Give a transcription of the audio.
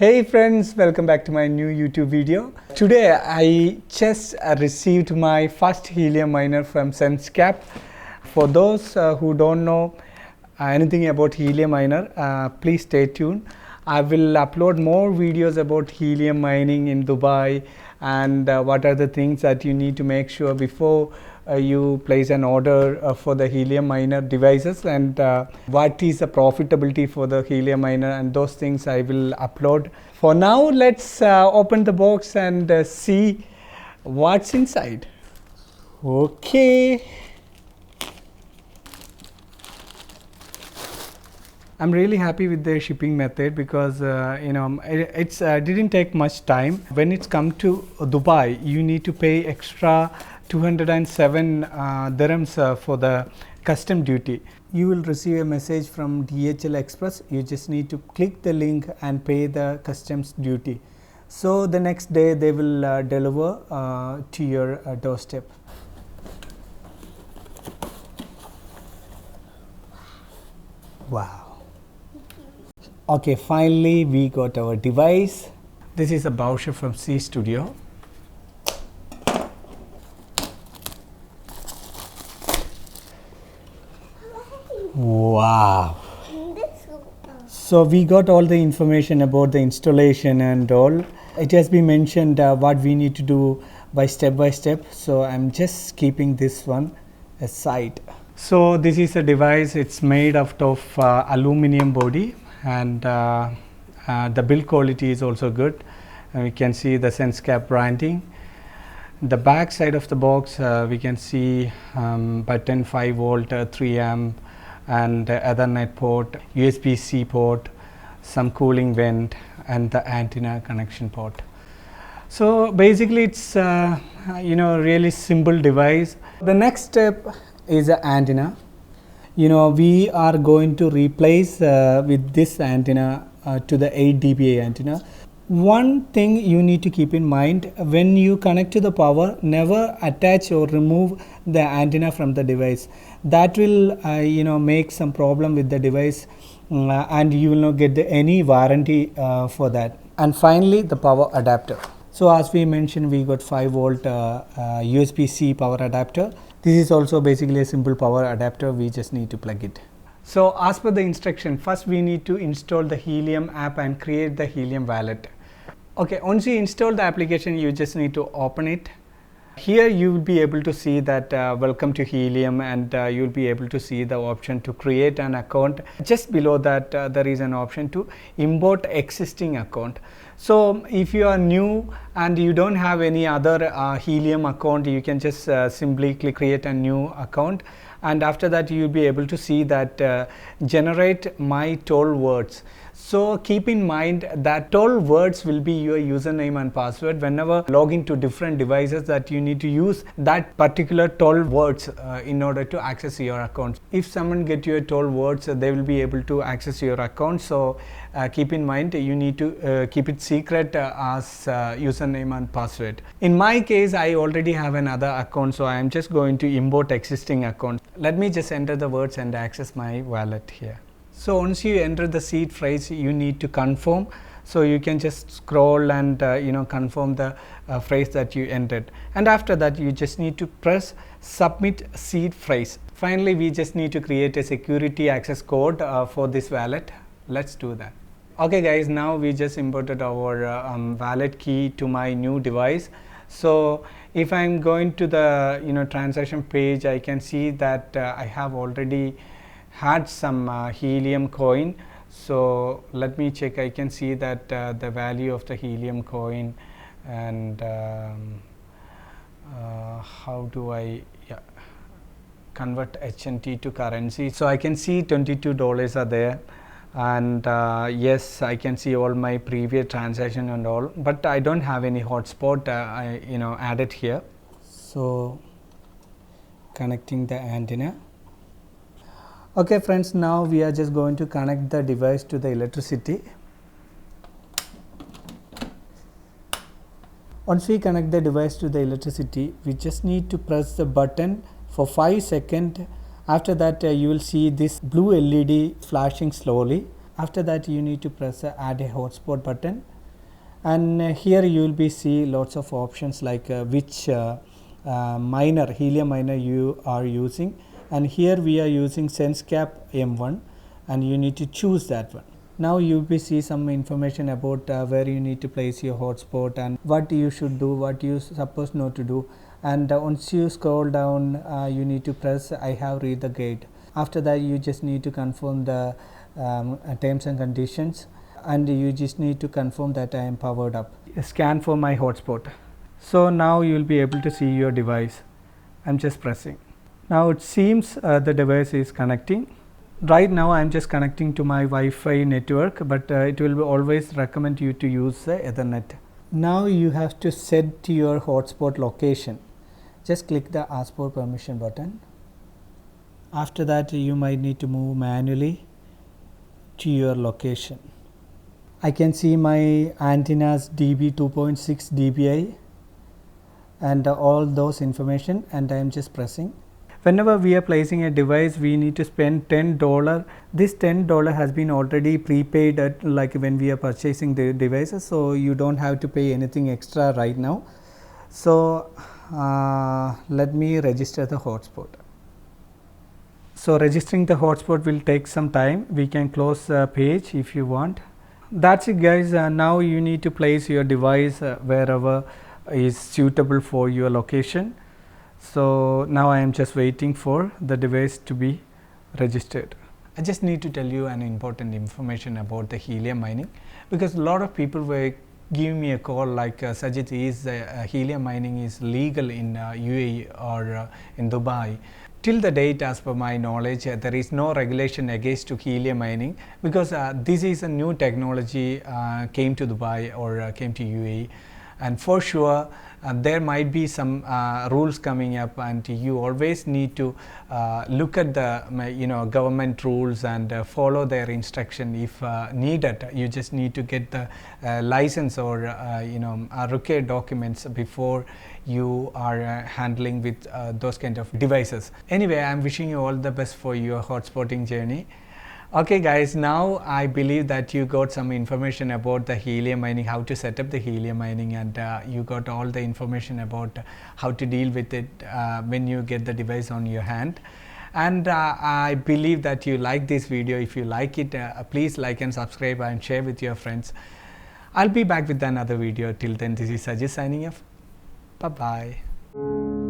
Hey friends, welcome back to my new YouTube video. Today I just received my first Helium miner from SenseCAP. For those who don't know anything about Helium miner, please stay tuned. I will upload more videos about Helium mining in Dubai and what are the things that you need to make sure before you place an order for the Helium miner devices, and what is the profitability for the Helium miner, and those things I will upload. For now, let's open the box and see what's inside. Okay. I'm really happy with the shipping method because it's didn't take much time. When it's come to Dubai, you need to pay extra 207 dirhams for the custom duty. You will receive a message from DHL Express. You just need to click the link and pay the customs duty. So the next day they will deliver to your doorstep. Wow. Okay, finally we got our device. This is a voucher from C Studio. Wow. So we got all the information about the installation and all. It has been mentioned what we need to do by step. So I'm just keeping this one aside. So this is a device. It's made out of aluminum body, and the build quality is also good. We can see the SenseCAP branding. The back side of the box, we can see button 5 volt 3 amp and Ethernet port, USB-C port, some cooling vent, and the antenna connection port. So basically it's really simple device. The next step is the antenna. We are going to replace with this antenna to the 8 dBA antenna. One thing you need to keep in mind: when you connect to the power, never attach or remove the antenna from the device. That will make some problem with the device, and you will not get any warranty for that. And finally, the power adapter. So as we mentioned, we got 5 volt USB-C power adapter. This is also basically a simple power adapter. We just need to plug it. So as per the instruction, first we need to install the Helium app and create the Helium wallet. Okay, once you install the application, you just need to open it. Here you will be able to see that welcome to Helium, and you will be able to see the option to create an account. Just below that there is an option to import existing account. So if you are new and you don't have any other Helium account, you can just simply click create a new account, and after that you will be able to see that generate my toll words. So keep in mind that toll words will be your username and password. Whenever log into different devices, that you need to use that particular toll words in order to access your account. If someone get your toll words, they will be able to access your account. So keep in mind you need to keep it secret as username and password. In my case, I already have another account, so I am just going to import existing account. Let me just enter the words and access my wallet here. So once you enter the seed phrase, you need to confirm. So you can just scroll and confirm the phrase that you entered, and after that you just need to press submit seed phrase. Finally, we just need to create a security access code for this wallet. Let's do that. Okay guys, now we just imported our wallet key to my new device. So if I'm going to the transaction page, I can see that I have already had some Helium coin. So let me check. I can see that the value of the Helium coin, and how do I convert HNT to currency. So I can see $22 are there, and yes, I can see all my previous transaction and all, but I don't have any hotspot added here. So connecting the antenna. Okay friends, now we are just going to connect the device to the electricity. Once we connect the device to the electricity, we just need to press the button for 5 seconds. After that you will see this blue LED flashing slowly. After that you need to press add a hotspot button. and here you will be see lots of options like which miner, Helium miner you are using, and here we are using SenseCAP M1, and you need to choose that one. Now you will be see some information about where you need to place your hotspot and what you should do, what you supposed not to do, and once you scroll down you need to press I have read the guide. After that you just need to confirm the terms and conditions, and you just need to confirm that I am powered up. Scan for my hotspot. So now you will be able to see your device. I'm just pressing. Now it seems the device is connecting. Right now I am just connecting to my Wi-Fi network, but it will always recommend you to use Ethernet. Now you have to set your hotspot location. Just click the ask for permission button. After that you might need to move manually to your location. I can see my antennas dB 2.6 dBi and all those information, and I am just pressing. Whenever we are placing a device, we need to spend $10. This $10 has been already prepaid at, like when we are purchasing the devices, so you don't have to pay anything extra right now. So let me register the hotspot. So registering the hotspot will take some time. We can close the page if you want. That's it guys. Now you need to place your device wherever is suitable for your location. So now I am just waiting for the device to be registered. I just need to tell you an important information about the helium mining, because a lot of people were giving me a call like Sajith, is helium mining is legal in UAE or in Dubai. Till the date, as per my knowledge, there is no regulation against to helium mining, because this is a new technology came to Dubai or came to UAE, and for sure there might be some rules coming up, and you always need to look at the government rules and follow their instruction if needed. You just need to get the license or required documents before you are handling with those kind of devices. Anyway, I am wishing you all the best for your hotspotting journey. Okay guys, now I believe that you got some information about the helium mining, how to set up the helium mining, and you got all the information about how to deal with it when you get the device on your hand. And I believe that you like this video. If you like it, please like and subscribe and share with your friends. I'll be back with another video. Till then, this is Sajith signing off. Bye bye.